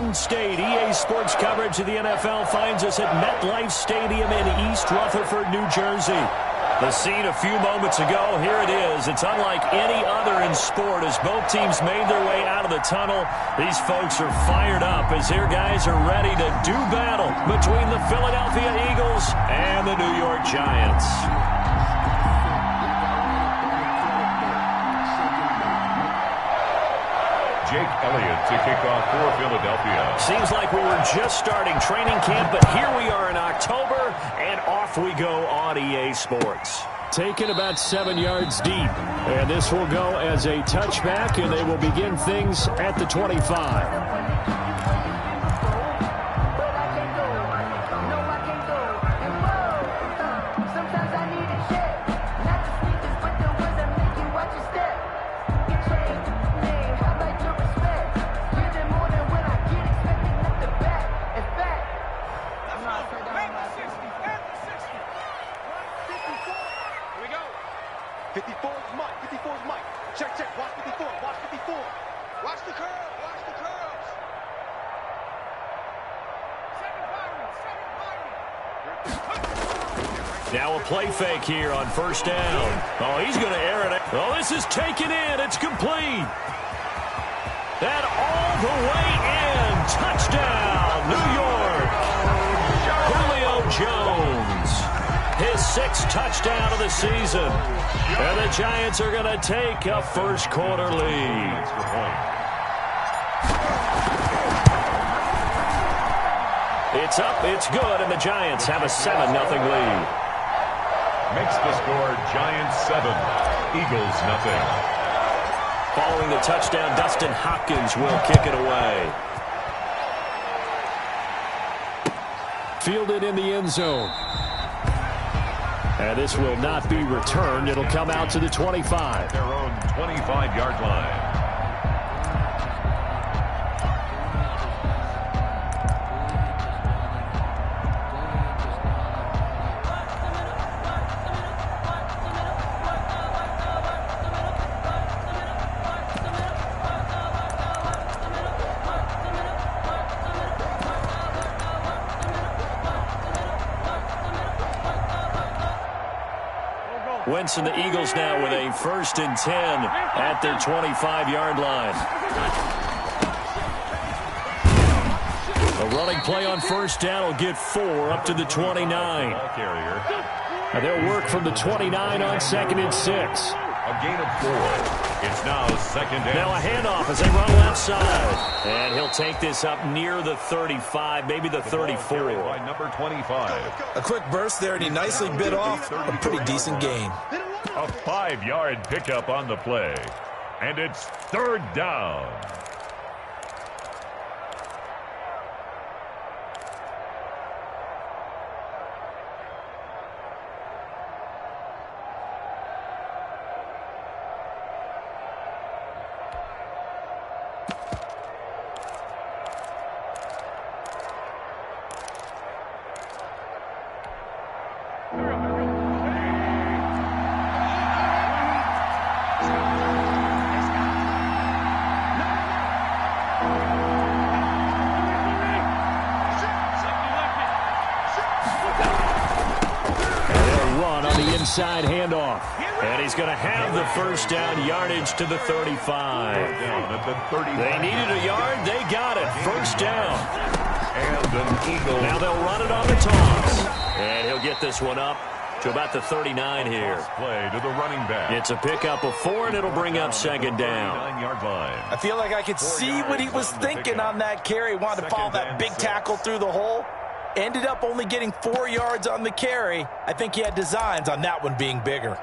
Garden State. EA Sports coverage of the NFL finds us at MetLife Stadium in East Rutherford, New Jersey. The scene a few moments ago, here it is. It's unlike any other in sport as both teams made their way out of the tunnel. These folks are fired up as their guys are ready to do battle between the Philadelphia Eagles and the New York Giants. Jake Elliott to kick off for Philadelphia. Seems like we were just starting training camp, but here we are in October, and off we go on EA Sports. Taken about 7 yards deep, and this will go as a touchback, and they will begin things at the 25. Now a play fake here on first down. Oh, he's going to air it. Oh, this is taken in. It's complete. And all the way in. Touchdown, New York. Julio Jones. His 6th touchdown of the season. And the Giants are going to take a first quarter lead. It's up, it's good, and the Giants have a 7-0 lead. Makes the score Giants 7, Eagles 0. Following the touchdown, Dustin Hopkins will kick it away. Fielded in the end zone. And this will not be returned. It'll come out to the 25. Their own 25-yard line. Wentz and the Eagles now with a 1st and 10 at their 25-yard line. A running play on first down will get 4 up to the 29. And they'll work from the 29 on 2nd and 6. A gain of 4. It's now 2nd and now a handoff as they run left side. And he'll take this up near the 35, maybe the 34. By number 25. A quick burst there, and he nicely bit off a pretty decent gain. A 5-yard pickup on the play. And it's 3rd down. Inside handoff. And he's going to have the first down yardage to the 35. They needed a yard. They got it. First down. And an Eagle. Now they'll run it on the toss. And he'll get this one up to about the 39 here. Play to the running back. It's a pickup of 4, and it'll bring up 2nd down. 9-yard line. I feel like I could see what he was thinking on that carry. Wanted to follow that big tackle through the hole. Ended up only getting 4 yards on the carry. I think he had designs on that one being bigger.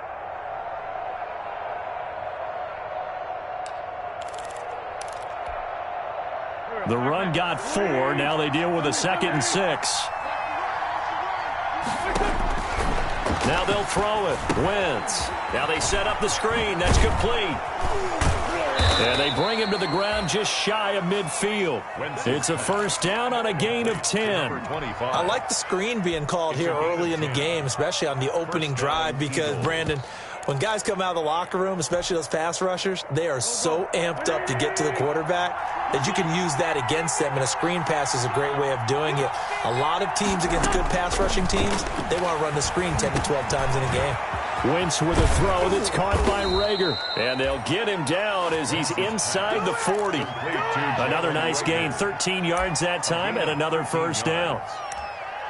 The run got 4. Now they deal with a 2nd and 6. Now they'll throw it. Wentz. Now they set up the screen. That's complete. And they bring him to the ground just shy of midfield. It's a first down on a gain of 10. I like the screen being called here early in the game, especially on the opening drive, because, Brandon, When guys come out of the locker room, especially those pass rushers, they are so amped up to get to the quarterback that you can use that against them, and a screen pass is a great way of doing it. A lot of teams against good pass rushing teams, they want to run the screen 10 to 12 times in a game. Wentz with a throw that's caught by Rager. And they'll get him down as he's inside the 40. Another nice gain, 13 yards that time, and another first down.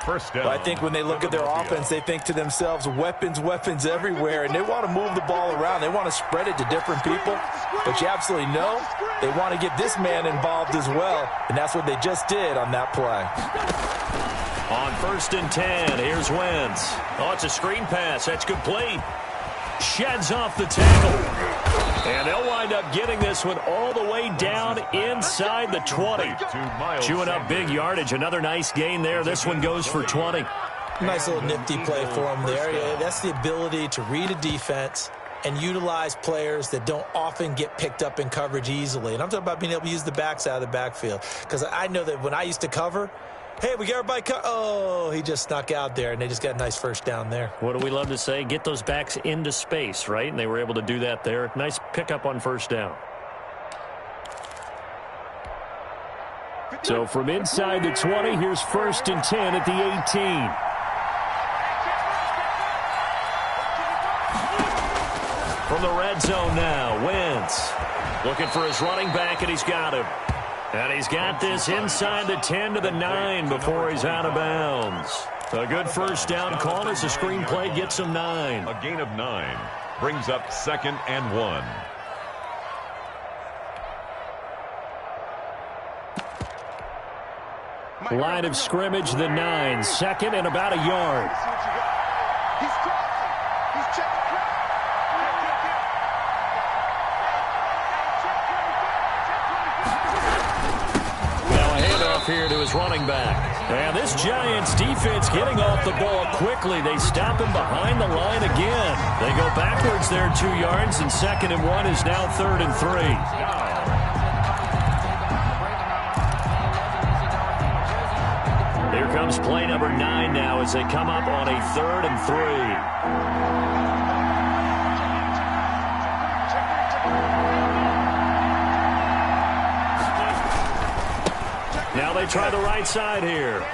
Well, I think when they look at their offense, they think to themselves, weapons, weapons everywhere, and they want to move the ball around. They want to spread it to different people, but you absolutely know they want to get this man involved as well, and that's what they just did on that play. On 1st and 10, here's Wentz. Oh, it's a screen pass. That's complete. Sheds off the tackle. And they'll wind up getting this one all the way down inside the 20. Chewing up big yardage. Another nice gain there. This one goes for 20. Nice little nifty play for him there. Yeah, that's the ability to read a defense and utilize players that don't often get picked up in coverage easily. And I'm talking about being able to use the backs out of the backfield. Because I know that when I used to cover, hey, we got everybody oh, he just snuck out there, and they just got a nice first down there. What do we love to say? Get those backs into space, right? And they were able to do that there. Nice pickup on first down. So from inside the 20, here's 1st and 10 at the 18. From the red zone now, Wentz looking for his running back, and he's got him. And he's got this inside the 10 to the 9 before he's out of bounds. A good first down call as the screenplay gets him 9. A gain of 9 brings up 2nd and 1. Line of scrimmage, the 9. 2nd and about a yard. Here to his running back. And this Giants defense getting off the ball quickly. They stop him behind the line again. They go backwards there 2 yards, and 2nd and 1 is now 3rd and 3. Here comes play number 9 now as they come up on a 3rd and 3. Now they try the right side here.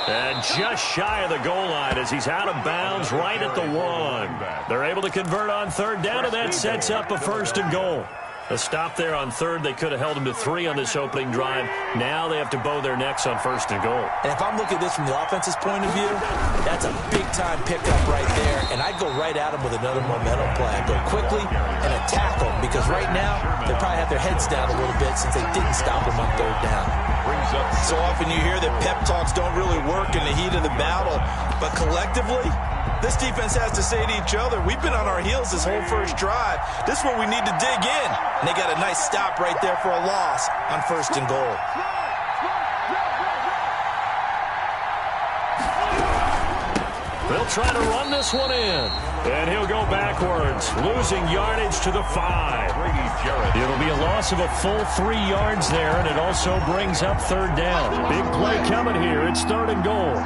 And just shy of the goal line as he's out of bounds right at the 1. They're able to convert on 3rd down, and that sets up a 1st and goal. A stop there on 3rd. They could have held him to 3 on this opening drive. Now they have to bow their necks on 1st and goal. And if I'm looking at this from the offense's point of view, that's a big-time pickup right there. And I'd go right at him with another momentum play. I'd go quickly and attack them, because right now they probably have their heads down a little bit since they didn't stop him on 3rd down. So often you hear that pep talks don't really work in the heat of the battle, but collectively, this defense has to say to each other, we've been on our heels this whole first drive. This is where we need to dig in. And they got a nice stop right there for a loss on 1st and goal. They'll try to run this one in. And he'll go backwards, losing yardage to the 5. It'll be a loss of a full 3 yards there, and it also brings up 3rd down. Big play coming here. It's 3rd and goal.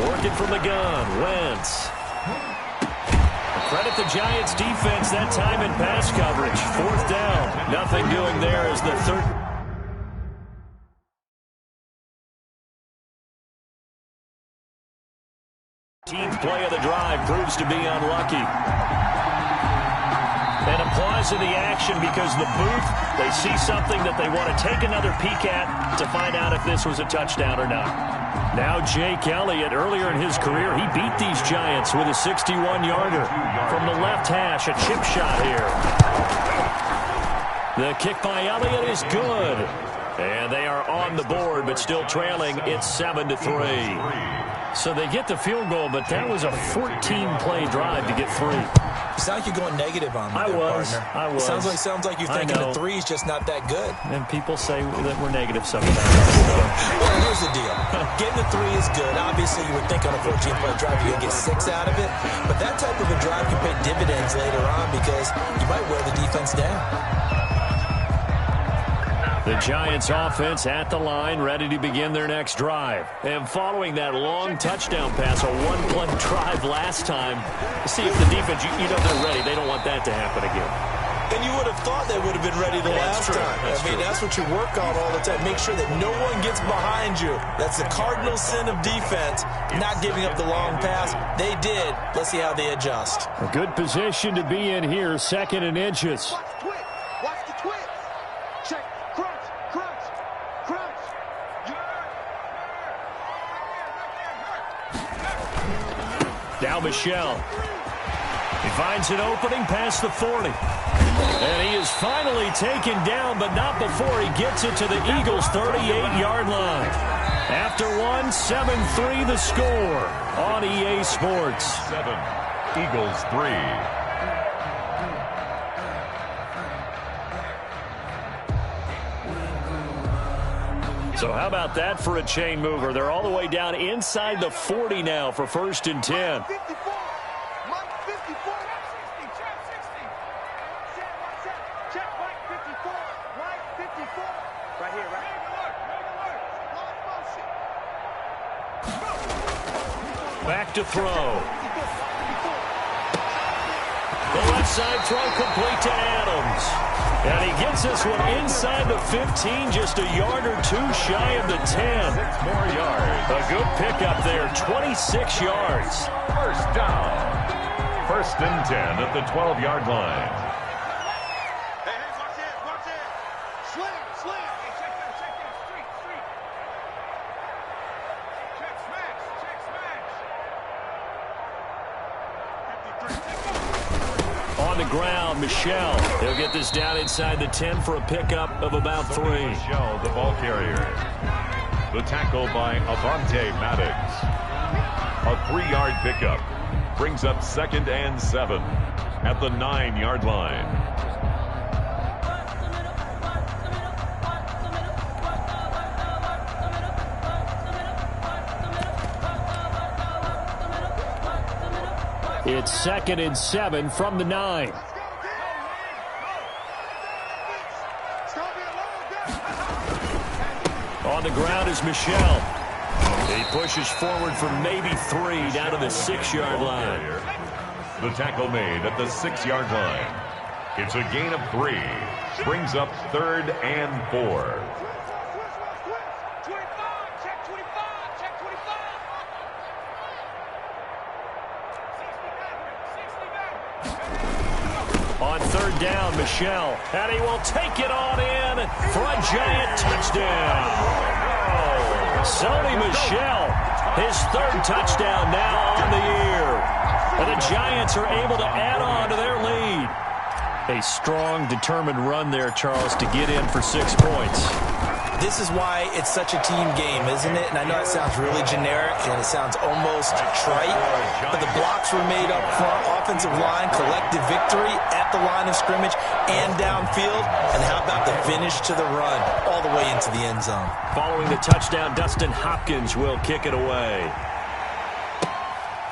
Working from the gun, Wentz. Credit the Giants defense that time in pass coverage. 4th down. Nothing doing there as the 3rd. Team's play of the drive proves to be unlucky. And applause in the action because the booth, they see something that they want to take another peek at to find out if this was a touchdown or not. Now Jake Elliott, earlier in his career, he beat these Giants with a 61-yarder. From the left hash, a chip shot here. The kick by Elliott is good. And they are on the board, but still trailing. It's 7-3. So they get the field goal, but that was a 14-play drive to get 3. You sound like you're going negative on me, I was. Sounds like you're thinking the 3 is just not that good. And people say that we're negative sometimes. Well, here's the deal. Getting the 3 is good. Obviously, you would think on a 14-play drive you're going to get 6 out of it. But that type of a drive can pay dividends later on because you might wear the defense down. The Giants offense at the line, ready to begin their next drive. And following that long touchdown pass, a one-play drive last time, see if the defense, you know they're ready. They don't want that to happen again. And you would have thought they would have been ready the last time. That's what you work on all the time. Make sure that no one gets behind you. That's the cardinal sin of defense, not giving up the long pass. They did. Let's see how they adjust. A good position to be in here, 2nd and inches. Watch the twitch. Check. Crunch. Now Michelle. He finds an opening past the 40. And he is finally taken down, but not before he gets it to the Eagles' 38-yard line. After one, 7-3 the score on EA Sports. 7, Eagles 3. So how about that for a chain mover? They're all the way down inside the 40 now for 1st and 10. 54. Mike 54. Check 60. Check Mike 54. Mike 54. Right here, right? Back to throw. The left side throw complete to Adams. And he gets this one inside the 15, just a yard or two shy of the 10. 6 more yards. A good pickup there, 26 yards. First down. 1st and 10 at the 12-yard line. Hey, watch it. Slam. Hey, check that. Street. Check smash. On the ground, Michelle. He'll get this down inside the 10 for a pickup of about 3. Michelle, the ball carrier. The tackle by Avante Maddox. A 3-yard pickup. Brings up 2nd and 7 at the 9-yard line. It's 2nd and 7 from the 9. On the ground is Michelle. He pushes forward for maybe 3 down to the 6-yard line. The tackle made at the 6-yard line. It's a gain of 3. Brings up 3rd and 4. Check 25. On 3rd down, Michelle. And he will take it on in for a giant touchdown. Sony Michel, his 3rd touchdown now on the year. And the Giants are able to add on to their lead. A strong, determined run there, Charles, to get in for 6 points. This is why it's such a team game, isn't it? And I know it sounds really generic and it sounds almost trite, but the blocks were made up front, offensive line, collective victory at the line of scrimmage and downfield. And how about the finish to the run all the way into the end zone? Following the touchdown, Dustin Hopkins will kick it away.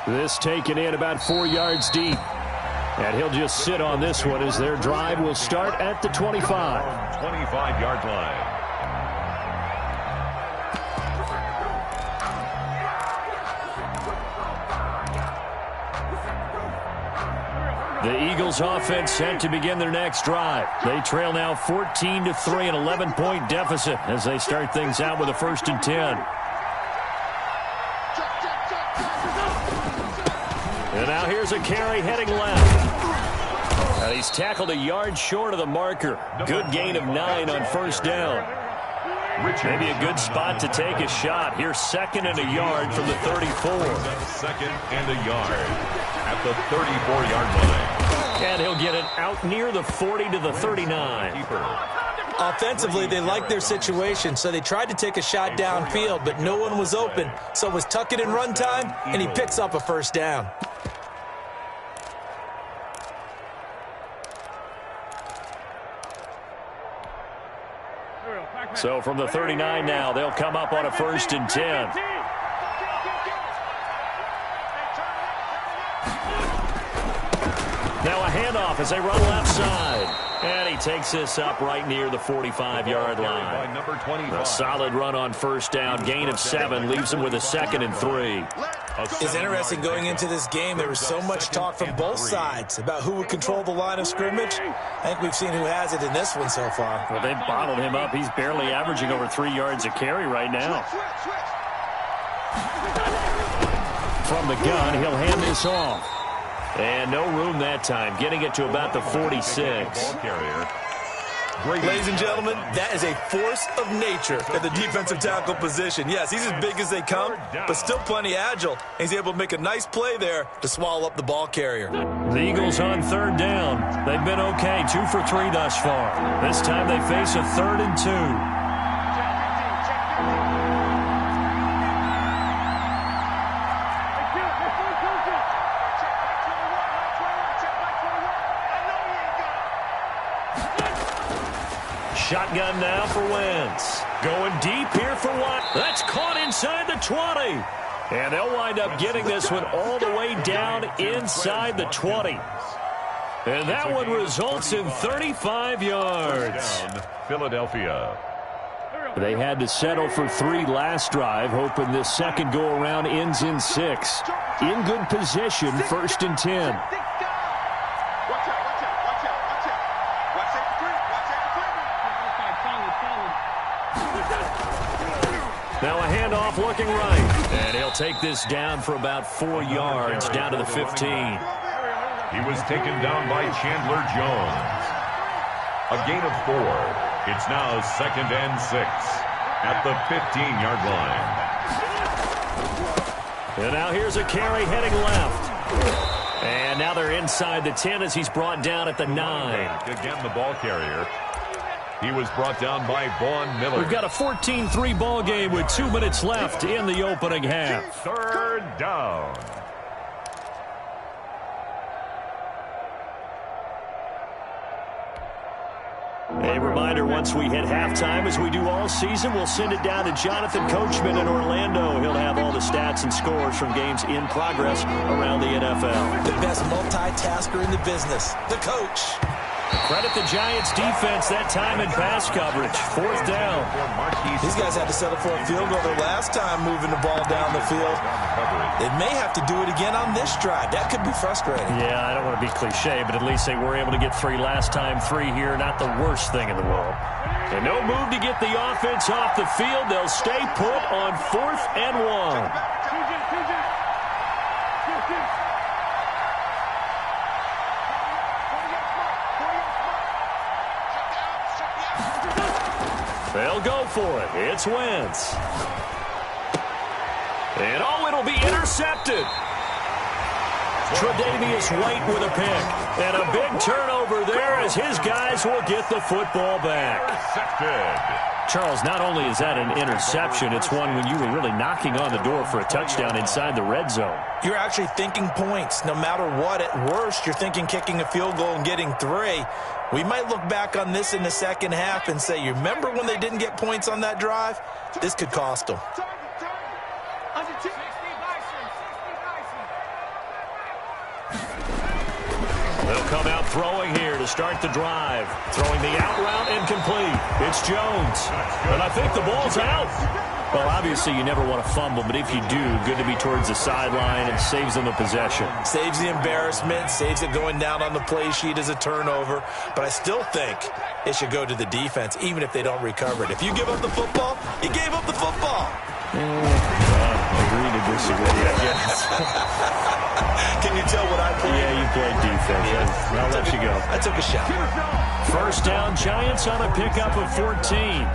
This taken in about 4 yards deep. And he'll just sit on this one as their drive will start at the 25. 25-yard line. The Eagles offense set to begin their next drive. They trail now 14-3, an 11-point deficit as they start things out with a 1st and 10. And now here's a carry heading left. And he's tackled a yard short of the marker. Good gain of 9 on 1st down. Maybe a good spot to take a shot. Here's 2nd and a yard from the 34. 2nd and a yard at the 34-yard line. And he'll get it out near the 40 to the 39. Offensively, they liked their situation, so they tried to take a shot downfield, but no one was open. So it was tuck it in run time, and he picks up a 1st down. So from the 39 now, they'll come up on a 1st and 10. Now a handoff as they run left side. And he takes this up right near the 45-yard line. Number 25. A solid run on first down. Gain of 7 leaves him with a 2nd and 3. It's interesting going into this game. There was so much talk from both sides about who would control the line of scrimmage. I think we've seen who has it in this one so far. Well, they've bottled him up. He's barely averaging over 3 yards a carry right now. From the gun, he'll hand this off. And no room that time, getting it to about the 46. Ladies and gentlemen, that is a force of nature at the defensive tackle position. Yes, he's as big as they come, but still plenty agile. He's able to make a nice play there to swallow up the ball carrier. The Eagles on 3rd down. They've been okay, 2 for 3 thus far. This time they face a 3rd and 2. Shotgun now for Wentz. Going deep here for Watt. That's caught inside the 20. And they'll wind up getting this one all the way down inside the 20. And that one results in 35 yards. Philadelphia. They had to settle for 3 last drive, hoping this second go-around ends in 6. In good position, 1st and 10. Now a handoff looking right. And he'll take this down for about 4 yards, down to the 15. He was taken down by Chandler Jones. A gain of 4. It's now 2nd and 6 at the 15-yard line. And now here's a carry heading left. And now they're inside the 10 as he's brought down at the 9. Again, the ball carrier. He was brought down by Vaughn Miller. We've got a 14-3 ball game with 2 minutes left in the opening half. 3rd down. A reminder, once we hit halftime, as we do all season, we'll send it down to Jonathan Coachman in Orlando. He'll have all the stats and scores from games in progress around the NFL. The best multitasker in the business, the coach. Credit the Giants defense that time in pass coverage. 4th down. These guys had to settle for a field goal their last time moving the ball down the field. They may have to do it again on this drive. That could be frustrating. Yeah, I don't want to be cliche, but at least they were able to get 3 last time. 3 here, not the worst thing in the world. And no move to get the offense off the field. They'll stay put on 4th and 1. They'll go for it. It's Wentz. And it'll be intercepted. Tre'Davious White with a pick. And a big turnover there as his guys will get the football back. Intercepted. Charles, not only is that an interception, it's one when you were really knocking on the door for a touchdown inside the red zone. You're actually thinking points. No matter what, at worst, you're thinking kicking a field goal and getting 3. We might look back on this in the second half and say, you remember when they didn't get points on that drive? This could cost them. They'll come out throwing here to start the drive. Throwing the out route incomplete. It's Jones. And I think the ball's out. Well, obviously you never want to fumble, but if you do, good to be towards the sideline and saves them the possession. Saves the embarrassment, saves it going down on the play sheet as a turnover. But I still think it should go to the defense, even if they don't recover it. If you give up the football, you gave up the football. Agree to disagree, I guess. Can you tell what I played? Yeah, you played defense. Yeah. I'll let you go. I took a shot. 1st down, Giants on a pickup of 14.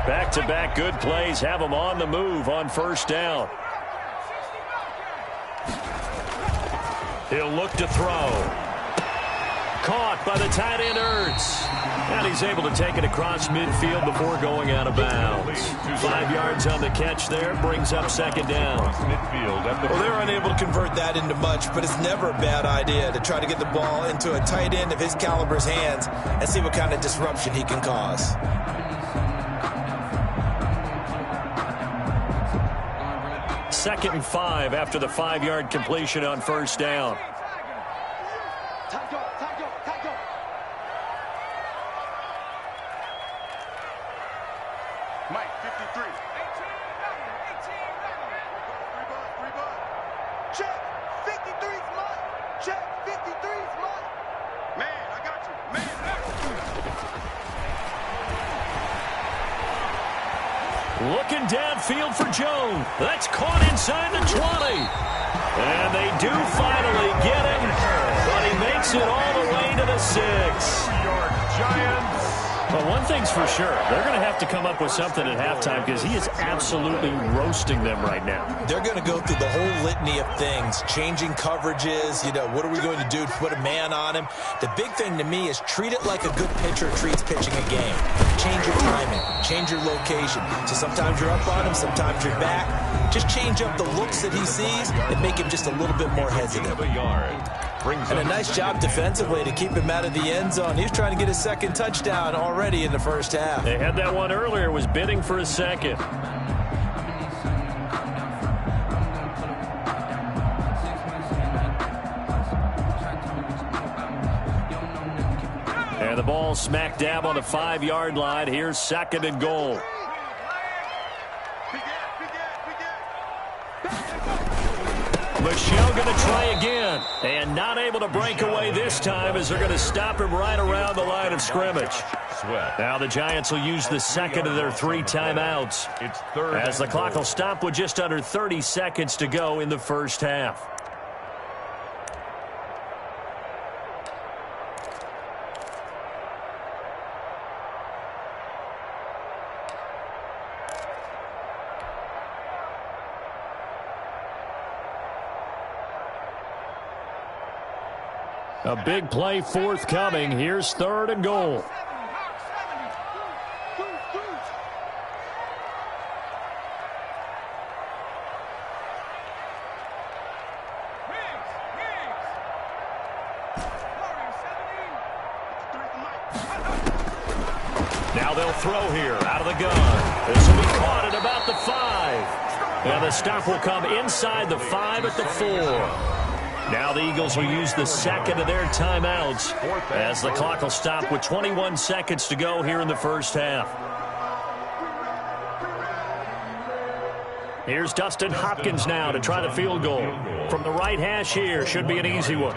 Back-to-back good plays have them on the move on 1st down. He'll look to throw. Caught by the tight end Ertz. And he's able to take it across midfield before going out of bounds. 5 yards on the catch there. Brings up 2nd down. Well, they're unable to convert that into much, but it's never a bad idea to try to get the ball into a tight end of his caliber's hands and see what kind of disruption he can cause. 2nd and 5 after the 5-yard completion on first down. Mike, 53. Check. 53's Mike. Check. 53's Mike. Man, I got you. Man, I got you. Looking downfield for Jones. That's caught inside the 20. And they do finally get him, but he makes it all the way to the 6. New York Giants. Well, one thing's for sure. They're going to have to come up with something at halftime because he is absolutely roasting them right now. They're going to go through the whole litany of things, changing coverages, what are we going to do to put a man on him? The big thing to me is treat it like a good pitcher treats pitching a game. Change your timing, change your location. So sometimes you're up on him, sometimes you're back. Just change up the looks that he sees and make him just a little bit more hesitant. And a nice job defensively to keep him out of the end zone. He was trying to get his 2nd touchdown already in the first half. They had that one earlier, was bidding for a 2nd. And the ball smack dab on the 5-yard line. Here's 2nd and goal. Michelle going to try again, and not able to break away this time as they're going to stop him right around the line of scrimmage. Now the Giants will use the 2nd of their 3 timeouts as the clock will stop with just under 30 seconds to go in the first half. A big play forthcoming. Here's 3rd and goal. Now they'll throw here out of the gun. This will be caught at about the 5. And the stop will come inside the 5 at the 4. Now the Eagles will use the 2nd of their timeouts as the clock will stop with 21 seconds to go here in the first half. Here's Dustin Hopkins now to try the field goal. From the right hash here, should be an easy one.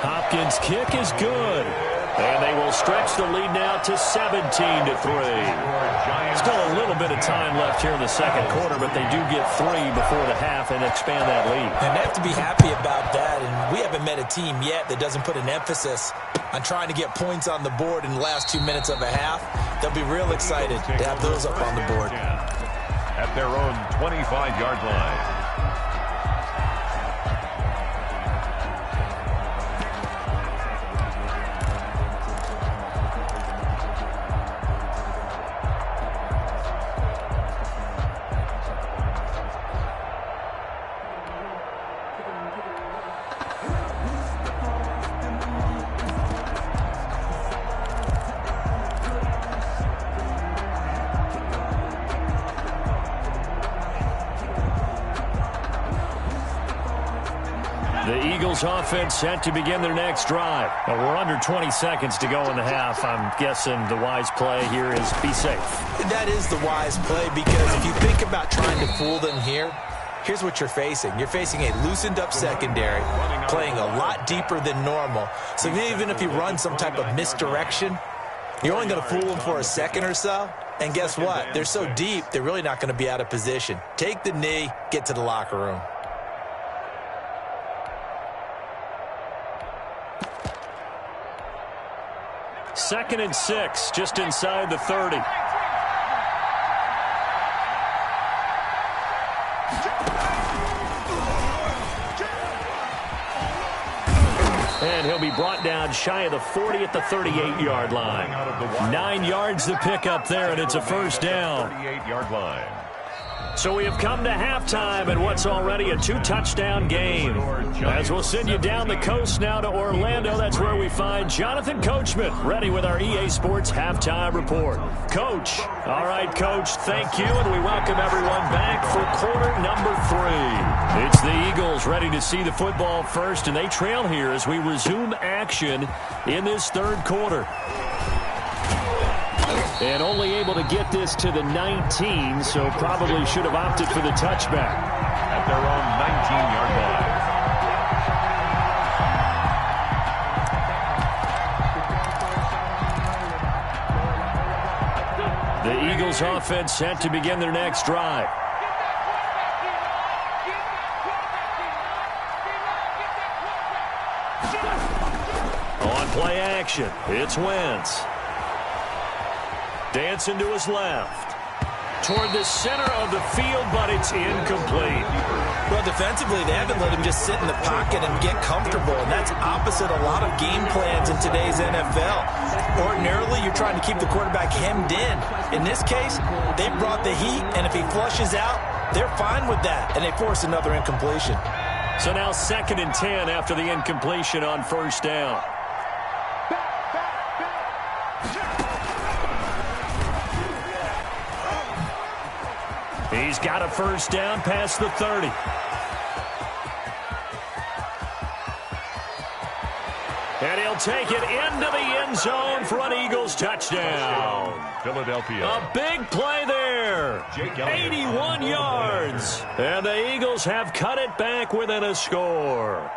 Hopkins' kick is good. And they will stretch the lead now to 17-3. Still a little bit of time left here in the 2nd quarter, but they do get 3 before the half and expand that lead. And they have to be happy about that. And we haven't met a team yet that doesn't put an emphasis on trying to get points on the board in the last 2 minutes of a half. They'll be real excited to have those up on the board. At their own 25-yard line. The Eagles offense set to begin their next drive. Now we're under 20 seconds to go in the half. I'm guessing the wise play here is be safe. That is the wise play because if you think about trying to fool them here, here's what you're facing. You're facing a loosened up secondary, playing a lot deeper than normal. So even if you run some type of misdirection, you're only going to fool them for a second or so. And guess what? They're so deep, they're really not going to be out of position. Take the knee, get to the locker room. Second and 6, just inside the 30. And he'll be brought down shy of the 40 at the 38-yard line. 9 yards to pick up there, and it's a first down. 38-yard line. So we have come to halftime in what's already a 2-touchdown game. As we'll send you down the coast now to Orlando, that's where we find Jonathan Coachman, ready with our EA Sports Halftime Report. Coach. All right, Coach, thank you, and we welcome everyone back for quarter number 3. It's the Eagles ready to see the football first, and they trail here as we resume action in this third quarter. And only able to get this to the 19, so probably should have opted for the touchback. At their own 19-yard line. The Eagles offense set to begin their next drive. On play action, it's Wentz. Dancing to his left. Toward the center of the field, but it's incomplete. Well, defensively, they haven't let him just sit in the pocket and get comfortable, and that's opposite a lot of game plans in today's NFL. Ordinarily, you're trying to keep the quarterback hemmed in. In this case, they brought the heat, and if he flushes out, they're fine with that, and they force another incompletion. So now 2nd and 10 after the incompletion on first down. He's got a first down past the 30. And he'll take it into the end zone for an Eagles touchdown. Philadelphia. A big play there. 81 yards. And the Eagles have cut it back within a score.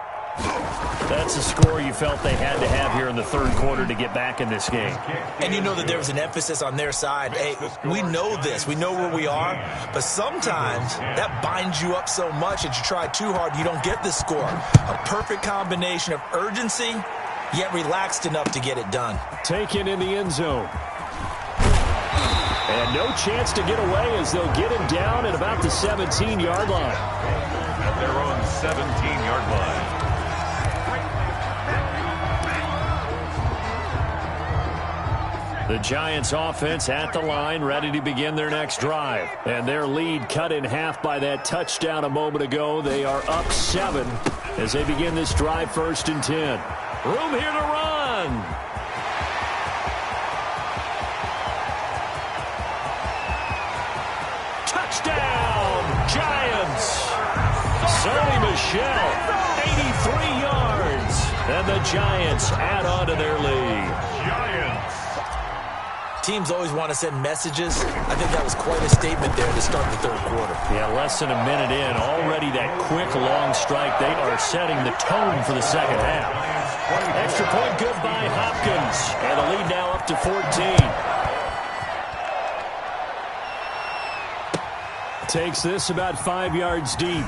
That's a score you felt they had to have here in the third quarter to get back in this game. And you know that there was an emphasis on their side. Hey, we know this. We know where we are. But sometimes that binds you up so much that you try too hard, you don't get the score. A perfect combination of urgency, yet relaxed enough to get it done. Taken in the end zone. And no chance to get away as they'll get him down at about the 17-yard line. At their own 17-yard line. The Giants offense at the line, ready to begin their next drive. And their lead cut in half by that touchdown a moment ago. They are up 7 as they begin this drive 1st and 10. Room here to run. Touchdown, Giants. Sonny Michel, 83 yards. And the Giants add on to their lead. Giants. Teams always want to send messages. I think that was quite a statement there to start the third quarter. Yeah, less than a minute in. Already that quick, long strike. They are setting the tone for the second half. Extra point good by Hopkins. And the lead now up to 14. Takes this about 5 yards deep.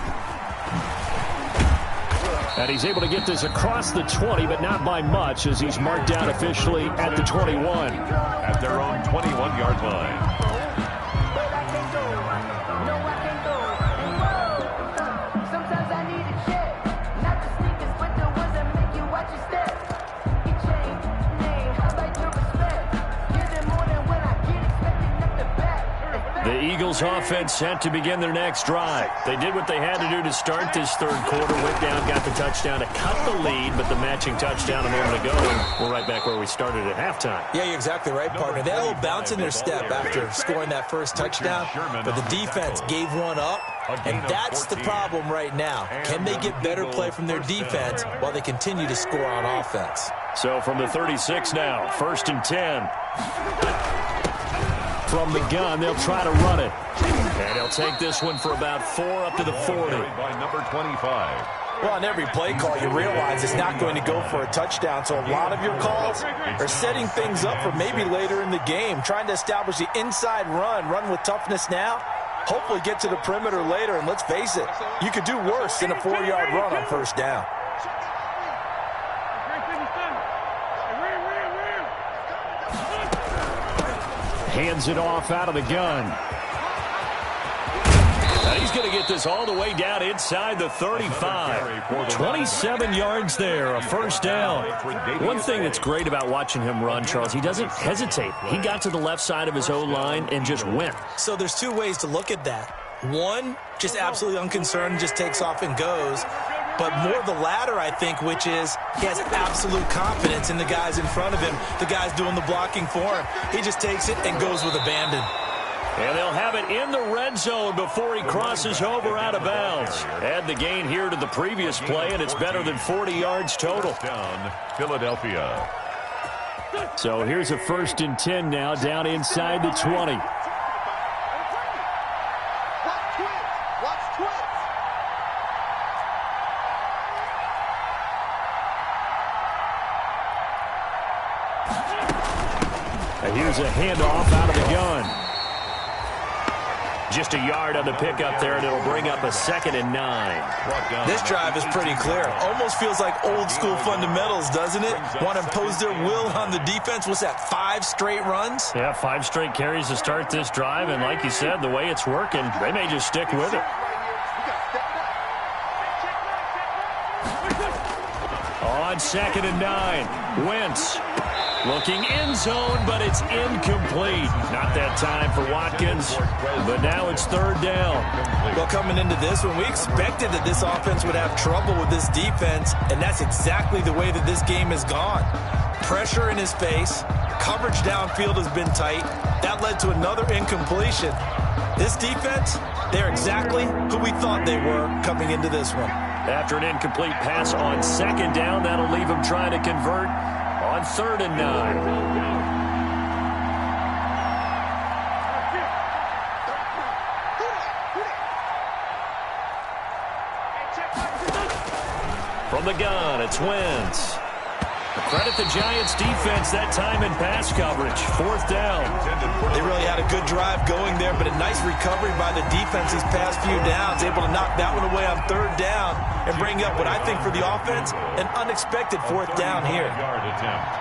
And he's able to get this across the 20, but not by much, as he's marked down officially at the 21. At their own 21-yard line. The Eagles offense set to begin their next drive. They did what they had to do to start this third quarter. Went down, got the touchdown to cut the lead, but the matching touchdown a moment ago. We're right back where we started at halftime. Yeah, you're exactly right, partner. They had a little bounce in their step after scoring that first touchdown, but the defense gave one up, and that's the problem right now. Can they get better play from their defense while they continue to score on offense? So from the 36 now, 1st and 10. From the gun, they'll try to run it. And he'll take this one for about 4 up to the 40. By number 25. Well, on every play call, you realize it's not going to go for a touchdown, so a lot of your calls are setting things up for maybe later in the game, trying to establish the inside run with toughness now, hopefully get to the perimeter later, and let's face it, you could do worse than a 4-yard run on first down. Hands it off out of the gun. He's going to get this all the way down inside the 35. 27 yards there, a first down. One thing that's great about watching him run, Charles, he doesn't hesitate. He got to the left side of his O-line and just went. So there's two ways to look at that. One, just absolutely unconcerned, just takes off and goes. But more the latter, I think, which is he has absolute confidence in the guys in front of him, the guys doing the blocking for him. He just takes it and goes with abandon. And they'll have it in the red zone before he crosses over out of bounds. Add the gain here to the previous play, and it's better than 40 yards total. Down, Philadelphia. So here's a 1st and 10 now, down inside the 20. And here's a handoff out of the gun. Just a yard on the pickup there, and it'll bring up a 2nd and 9. This drive is pretty clear. Almost feels like old school fundamentals, doesn't it? Want to impose their will on the defense. What's that, 5 straight runs? Yeah, 5 straight carries to start this drive, and like you said, the way it's working, they may just stick with it. On 2nd and 9, Wentz. Looking end zone, but it's incomplete. Not that time for Watkins, but now it's 3rd down. Well, coming into this one, we expected that this offense would have trouble with this defense, and that's exactly the way that this game has gone. Pressure in his face, coverage downfield has been tight. That led to another incompletion. This defense, they're exactly who we thought they were coming into this one. After an incomplete pass on 2nd down, that'll leave him trying to convert on 3rd and 9. From the gun, it's Wentz. Credit the Giants defense that time in pass coverage. 4th down. They really had a good drive going there, but a nice recovery by the defense these past few downs. Able to knock that one away on 3rd down and bring up what I think for the offense, an unexpected 4th down here. Yard attempt.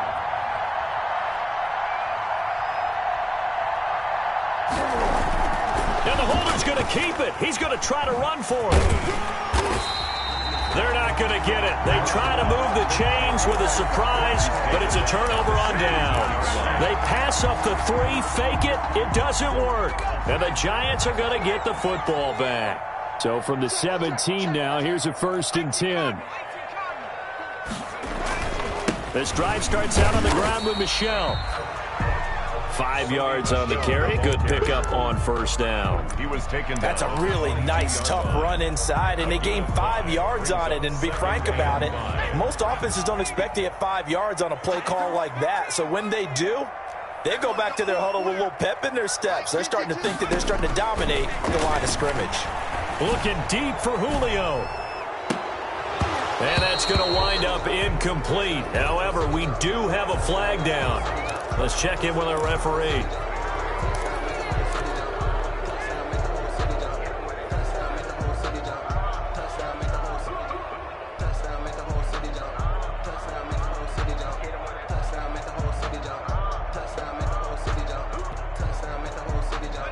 And the holder's going to keep it. He's going to try to run for it. They're not going to get it. They try to move the chains with a surprise, but it's a turnover on downs. They pass up the 3, fake it. It doesn't work. And the Giants are going to get the football back. So from the 17 now, here's a 1st and 10. This drive starts out on the ground with Michel. 5 yards on the carry. Good pickup on 1st down. He was taken down. That's a really nice, tough run inside, and they gained 5 yards on it. And to be frank about it, most offenses don't expect to get 5 yards on a play call like that. So when they do, they go back to their huddle with a little pep in their steps. They're starting to think that they're starting to dominate the line of scrimmage. Looking deep for Julio. And that's going to wind up incomplete. However, we do have a flag down. Let's check in with our referee.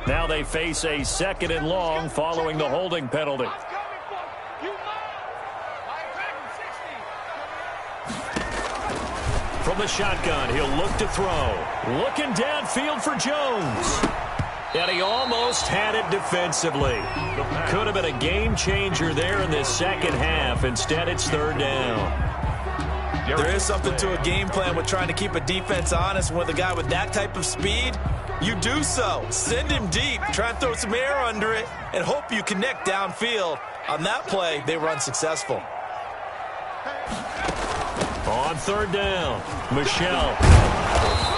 Now they face a 2nd and long following the holding penalty. From the shotgun, he'll look to throw. Looking downfield for Jones. And he almost had it defensively. Could have been a game changer there in this 2nd half. Instead, it's 3rd down. There is something to a game plan with trying to keep a defense honest. With a guy with that type of speed, you do so. Send him deep. Try and throw some air under it and hope you connect downfield. On that play, they were unsuccessful. On 3rd down, Michel.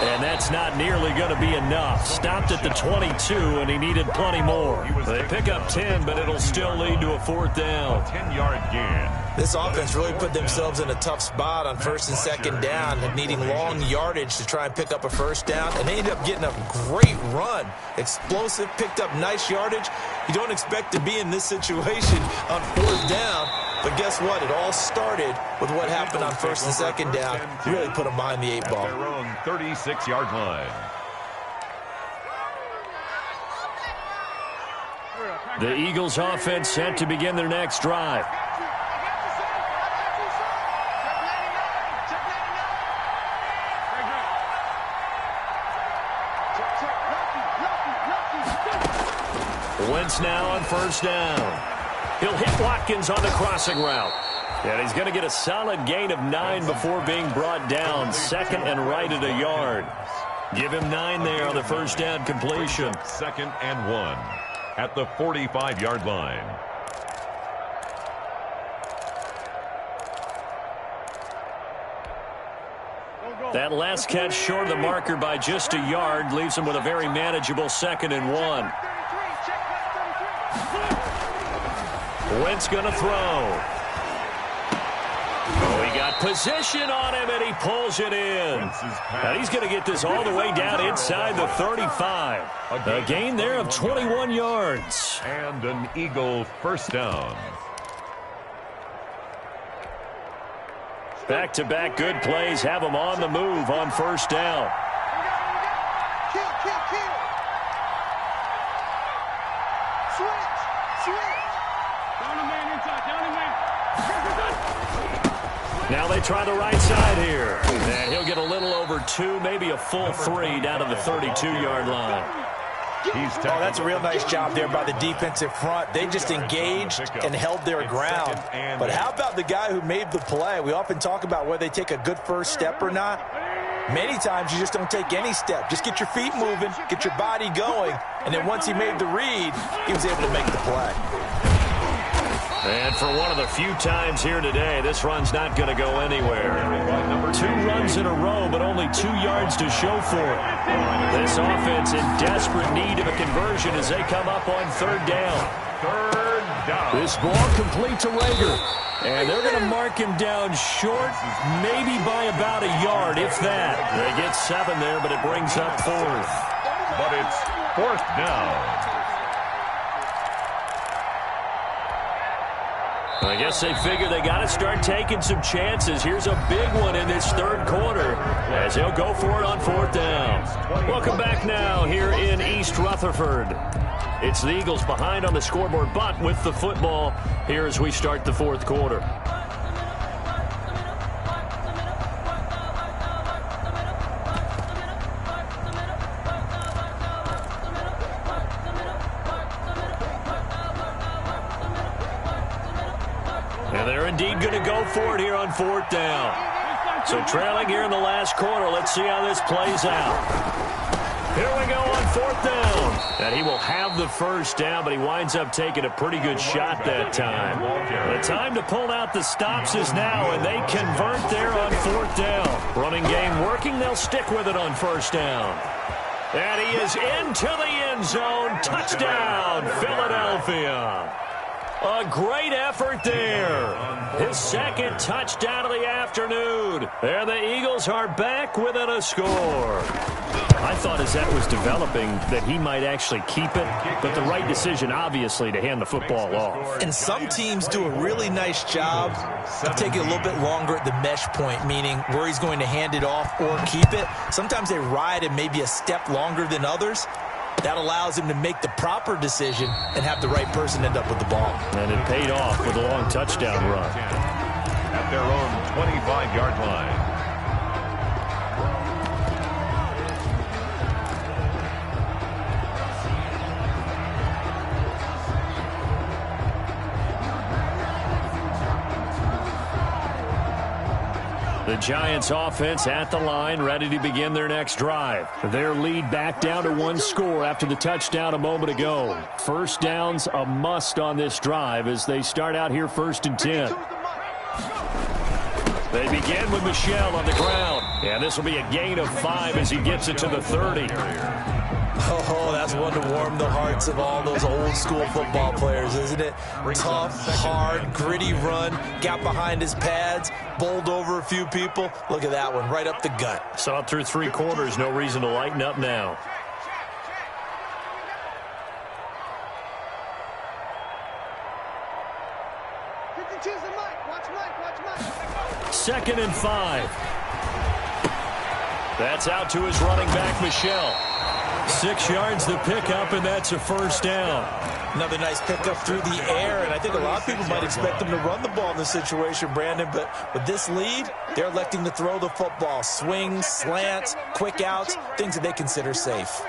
And that's not nearly going to be enough. Stopped at the 22, and he needed plenty more. They pick up 10, but it'll still lead to a 4th down. 10-yard gain. This offense really put themselves in a tough spot on 1st and 2nd down, and needing long yardage to try and pick up a 1st down, and they ended up getting a great run. Explosive, picked up nice yardage. You don't expect to be in this situation on 4th down, but guess what? It all started with what happened on 1st and 2nd down. Really put them behind the 8 ball. Their own 36-yard line. The Eagles offense set to begin their next drive. Wentz now on first down. He'll hit Watkins on the crossing route. And he's going to get a solid gain of 9 before being brought down. Second and right at a yard. Give him 9 there on the first down completion. Second and 1 at the 45-yard line. That last catch short of the marker by just a yard leaves him with a very manageable second and 1. Wentz going to throw. Oh, he got position on him, and he pulls it in. And he's going to get this all the way down inside the 35. A gain there of 21 yards. And an Eagle first down. Back-to-back good plays have him on the move on first down. Kill. Switch. Down the man inside. Now they try the right side here. And he'll get a little over 2, maybe a full 3 down to the 32-yard line. Oh, that's a real nice job there by the defensive front. They just engaged and held their ground. But how about the guy who made the play? We often talk about whether they take a good first step or not. Many times you just don't take any step. Just get your feet moving, get your body going, and then once he made the read, he was able to make the play. And for one of the few times here today, this run's not going to go anywhere. 2 runs in a row, but only 2 yards to show for it. This offense in desperate need of a conversion as they come up on third down. This ball complete to Rager. And they're going to mark him down short, maybe by about a yard, if that. They get 7 there, but it brings up 4th. But it's 4th down. I guess they figure they got to start taking some chances. Here's a big one in this third quarter as he'll go for it on 4th down. Welcome back now here in East Rutherford. It's the Eagles behind on the scoreboard, but with the football here as we start the 4th quarter. And they're indeed going to go for it here on 4th down. So trailing here in the last quarter. Let's see how this plays out. Here we go on 4th down. And he will have the first down, but he winds up taking a pretty good shot that time. The time to pull out the stops is now, and they convert there on 4th down. Running game working. They'll stick with it on first down. And he is into the end zone. Touchdown, Philadelphia. A great effort there. His second touchdown of the afternoon. And the Eagles are back within a score. I thought as that was developing that he might actually keep it, but the right decision, obviously, to hand the football off. And some teams do a really nice job of taking a little bit longer at the mesh point, meaning where he's going to hand it off or keep it. Sometimes they ride it maybe a step longer than others. That allows him to make the proper decision and have the right person end up with the ball. And it paid off with a long touchdown run. At their own 25-yard line. The Giants offense at the line, ready to begin their next drive. Their lead back down to 1 score after the touchdown a moment ago. First down's a must on this drive as they start out here 1st and 10. They begin with Michel on the ground. And this will be a gain of 5 as he gets it to the 30. Oh, that's one to warm the hearts of all those old-school football players, isn't it? Tough, hard, gritty run, got behind his pads, bowled over a few people. Look at that one, right up the gut. Saw it through 3 quarters, no reason to lighten up now. Second and 5. That's out to his running back, Michel. 6 yards the pickup, and that's a first down. Another nice pickup through the air, and I think a lot of people might expect them to run the ball in this situation, Brandon, but with this lead, they're electing to throw the football. Swings, slants, quick outs, things that they consider safe.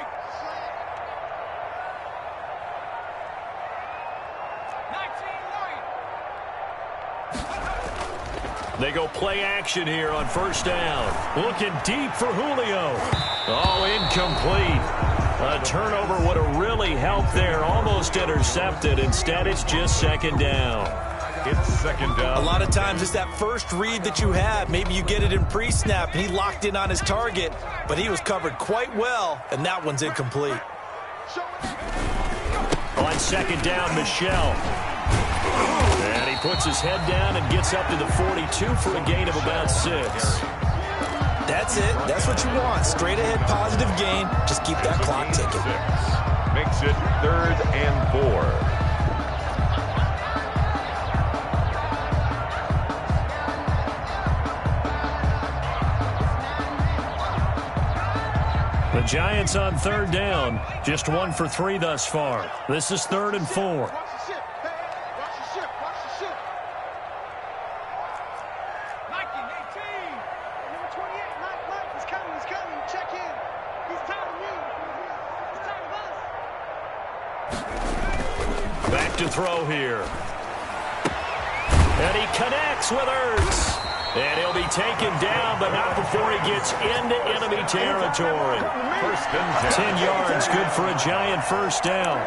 They go play action here on first down. Looking deep for Julio. Oh, incomplete. A turnover would have really helped there. Almost intercepted. Instead, it's just second down. It's second down. A lot of times it's that first read that you have. Maybe you get it in pre-snap, and he locked in on his target, but he was covered quite well, and that one's incomplete. On second down, Michel. And he puts his head down and gets up to the 42 for a gain of about 6. That's it. That's what you want. Straight ahead positive gain. Just keep that clock ticking. Makes it 3rd and 4. The Giants on 3rd down. Just 1 for 3 thus far. This is 3rd and 4. Back to throw here. And he connects with Ertz. And he'll be taken down, but not before he gets into enemy territory. First and 10 yards, good for a Giant first down.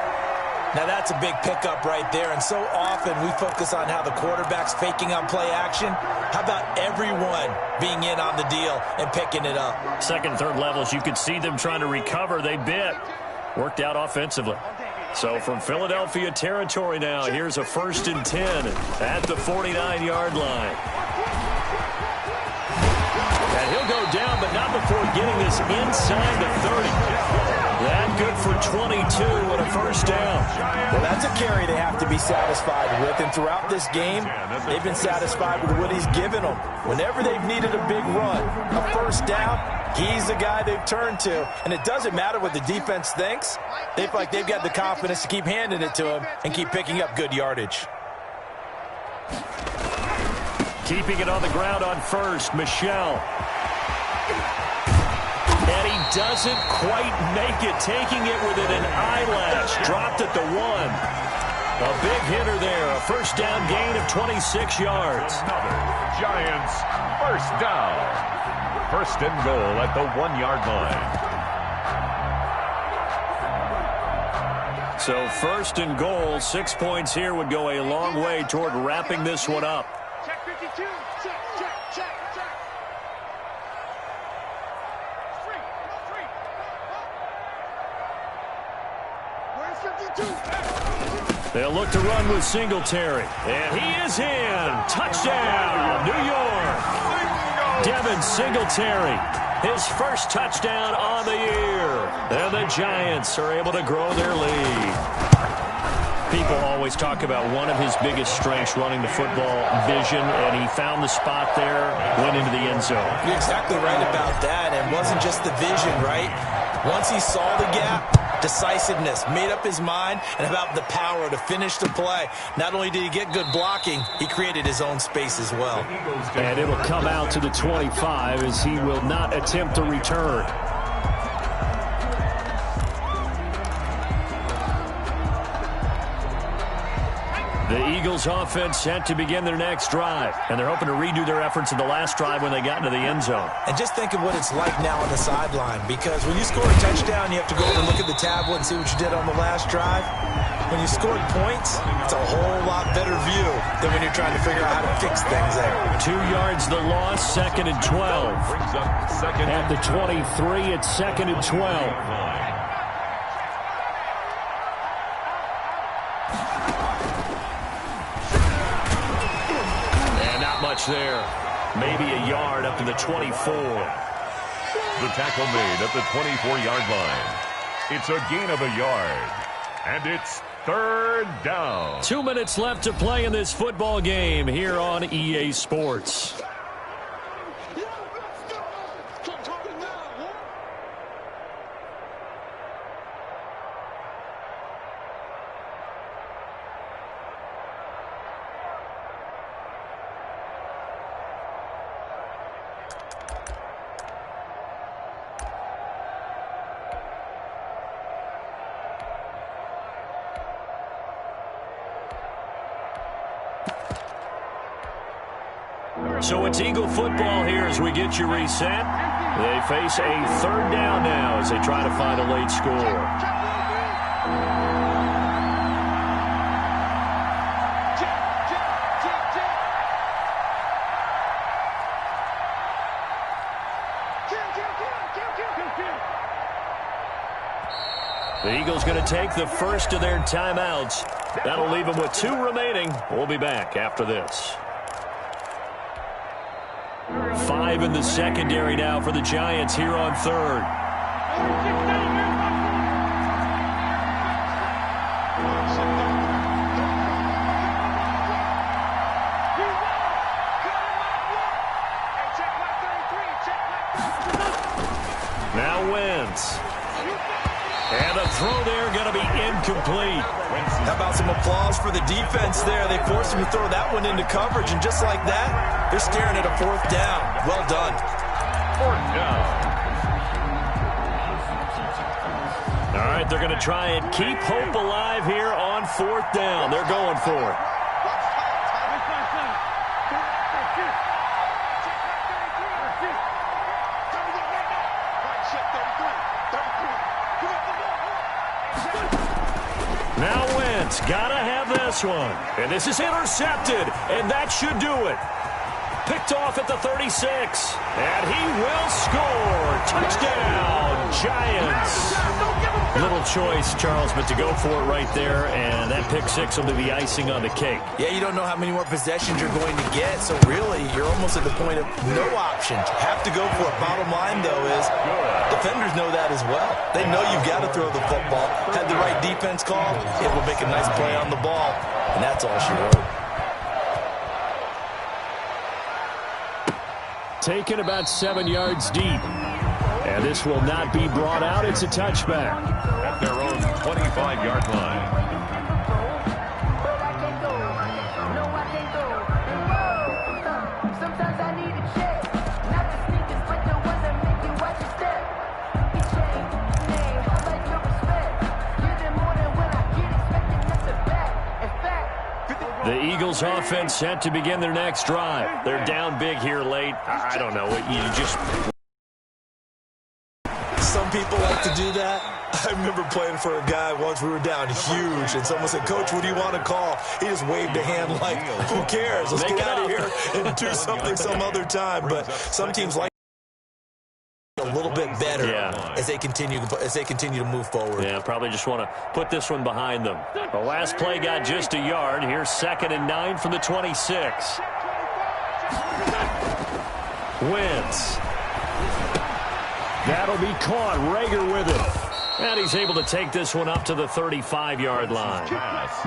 Now that's a big pickup right there, and so often we focus on how the quarterback's faking on play action. How about everyone being in on the deal and picking it up? Second, third levels, you could see them trying to recover. They bit. Worked out offensively. So from Philadelphia territory now, here's a 1st and 10 at the 49-yard line. And he'll go down, but not before getting this inside the 30. That good for 22 and a first down. Well, that's a carry they have to be satisfied with. And throughout this game, they've been satisfied with what he's given them. Whenever they've needed a big run, a first down, he's the guy they've turned to. And it doesn't matter what the defense thinks. They feel like they've got the confidence to keep handing it to him and keep picking up good yardage. Keeping it on the ground on first, Michel. And he doesn't quite make it, taking it within an eyelash. Dropped at the 1. A big hitter there, a first down gain of 26 yards. Another Giants first down. 1st and goal at the 1-yard line. So 1st and goal, 6 points here would go a long way toward wrapping this one up. Check 52. Check. Where's 52? They'll look to run with Singletary. And he is in. Touchdown, New York. Devin Singletary, his first touchdown on the year. And the Giants are able to grow their lead. People always talk about one of his biggest strengths, running the football, vision, and he found the spot there, went into the end zone. You're exactly right about that, and it wasn't just the vision, right? Once he saw the gap, decisiveness, made up his mind, and about the power to finish the play. Not only did he get good blocking, he created his own space as well. And it'll come out to the 25 as he will not attempt to return. The Eagles offense set to begin their next drive, and they're hoping to redo their efforts in the last drive when they got into the end zone. And just think of what it's like now on the sideline, because when you score a touchdown, you have to go over and look at the tablet and see what you did on the last drive. When you scored points, it's a whole lot better view than when you're trying to figure out how to fix things there. 2 yards the loss, 2nd and 12. Brings up second At the 23, it's 2nd and 12. There, maybe a yard up to the 24. The tackle made at the 24-yard line. It's a gain of a yard, and it's 3rd down. 2 minutes left to play in this football game here on EA Sports. So it's Eagle football here as we get you reset. They face a third down now as they try to find a late score. The Eagles going to take the first of their timeouts. That'll leave them with 2 remaining. We'll be back after this. 5 in the secondary now for the Giants here on third. Now Wentz. And a throw there going to be incomplete. How about some applause for the defense there? They forced him to throw that one into coverage, and just like that, they're staring at a 4th down. Well done. 4th down. All right, they're going to try and keep hope alive here on 4th down. They're going for it. Now Wentz, gotta have this one. And this is intercepted, and that should do it. Picked off at the 36, and he will score. Touchdown, Giants. Little choice, Charles, but to go for it right there, and that pick 6 will be the icing on the cake. Yeah, you don't know how many more possessions you're going to get, so really, you're almost at the point of no options. Have to go for it. Bottom line, though, is defenders know that as well. They know you've got to throw the football. Had the right defense call, able to make a nice play on the ball, and that's all she wrote. Taken about 7 yards deep. And this will not be brought out. It's a touchback. At their own 25-yard line. The Eagles offense set to begin their next drive. They're down big here late. I don't know. You just... Some people like to do that. I remember playing for a guy once. We were down huge, and someone said, "Coach, what do you want to call?" He just waved a hand like, "Who cares? Let's get out of here and do something some other time." But some teams like a little bit better as they continue to move forward. Yeah, probably just want to put this one behind them. The last play got just a yard. Here's 2nd and 9 from the 26. Wentz. That'll be caught. Rager with it. And he's able to take this one up to the 35-yard line.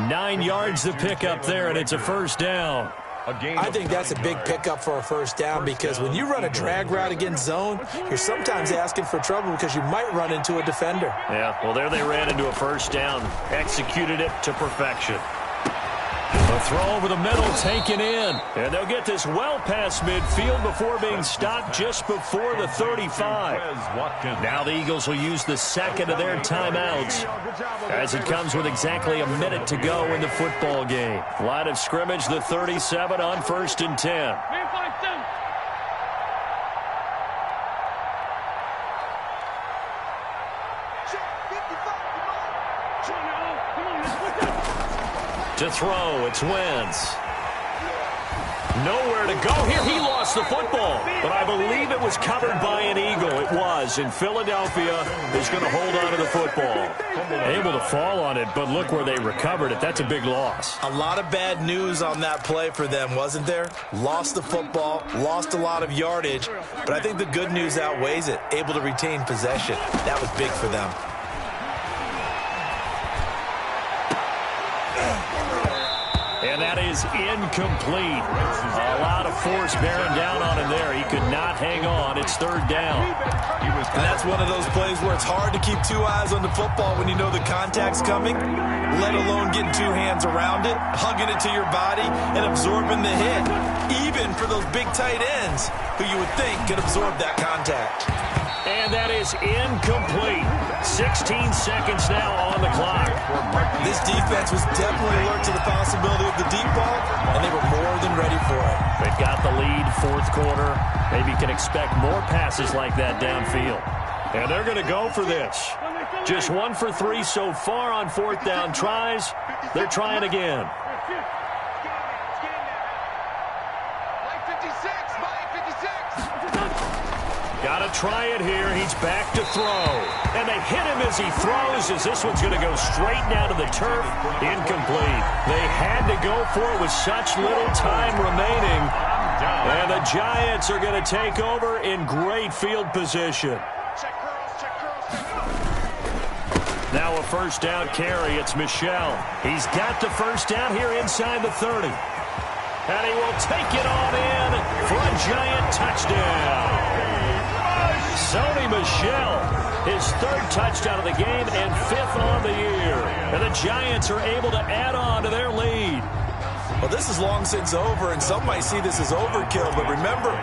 9 yards to pick up there, and it's a 1st down. I think that's a big pickup for a 1st down, because when you run a drag route against zone, you're sometimes asking for trouble because you might run into a defender. Yeah, well, there they ran into a 1st down. Executed it to perfection. A throw over the middle taken in. And they'll get this well past midfield before being stopped just before the 35. Now the Eagles will use the 2nd of their timeouts as it comes with exactly a minute to go in the football game. Line of scrimmage, the 37 on 1st and 10. To throw, it's Wentz. Nowhere to go here. He lost the football, but I believe it was covered by an Eagle. It was, and Philadelphia is going to hold on to the football. Able to fall on it, but look where they recovered it. That's a big loss. A lot of bad news on that play for them, wasn't there? Lost the football, lost a lot of yardage, but I think the good news outweighs it. Able to retain possession. That was big for them. And that is incomplete. A lot of force bearing down on him there. He could not hang on. It's 3rd down. And that's one of those plays where it's hard to keep 2 eyes on the football when you know the contact's coming, let alone getting 2 hands around it, hugging it to your body, and absorbing the hit. Even for those big tight ends who you would think could absorb that contact. And that is incomplete. 16 seconds now on the clock. This defense was definitely alert to the possibility of the deep ball, and they were more than ready for it. They've got the lead, fourth quarter. Maybe you can expect more passes like that downfield. And they're going to go for this. Just 1 for 3 so far on fourth down tries. They're trying again. Got to try it here. He's back to throw. And they hit him as he throws, as this one's going to go straight down to the turf. Incomplete. They had to go for it with such little time remaining. And the Giants are going to take over in great field position. Now a first down carry. It's Michel. He's got the first down here inside the 30. And he will take it on in for a Giant touchdown. Sony Michel, his third touchdown of the game and 5th on the year. And the Giants are able to add on to their lead. Well, this is long since over, and some might see this as overkill. But remember,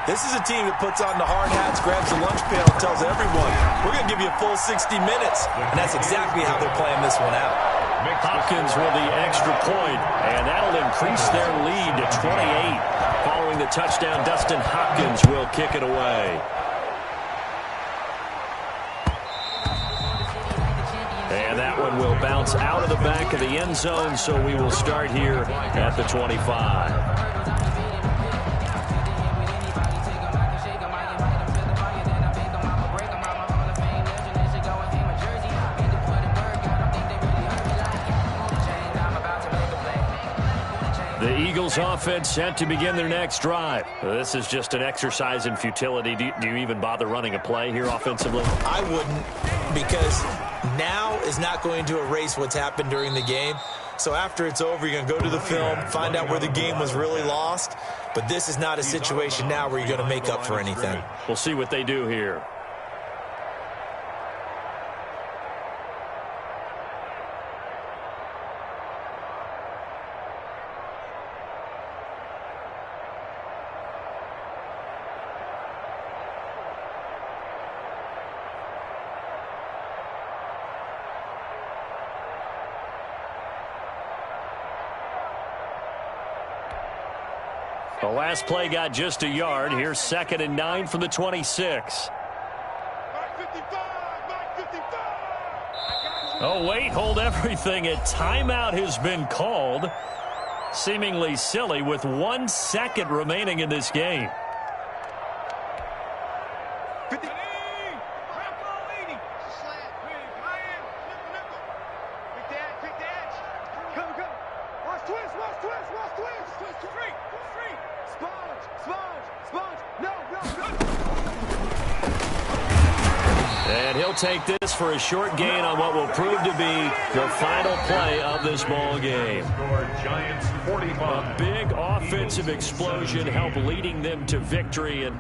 this is a team that puts on the hard hats, grabs the lunch pail, and tells everyone, we're going to give you a full 60 minutes. And that's exactly how they're playing this one out. Hopkins with the extra point, and that'll increase their lead to 28. Following the touchdown, Dustin Hopkins will kick it away. And that one will bounce out of the back of the end zone, so we will start here at the 25. The Eagles offense set to begin their next drive. This is just an exercise in futility. Do you even bother running a play here offensively? I wouldn't, because now is not going to erase what's happened during the game. So after it's over, you're going to go to the film, find out where the game was really lost. But this is not a situation now where you're going to make up for anything. We'll see what they do here. The last play got just a yard. Here's 2nd and 9 from the 26. Oh, wait, hold everything. A timeout has been called. Seemingly silly with 1 second remaining in this game. And he'll take this for a short gain on what will prove to be the final play of this ball game. Giants 45. A big offensive explosion helped leading them to victory. And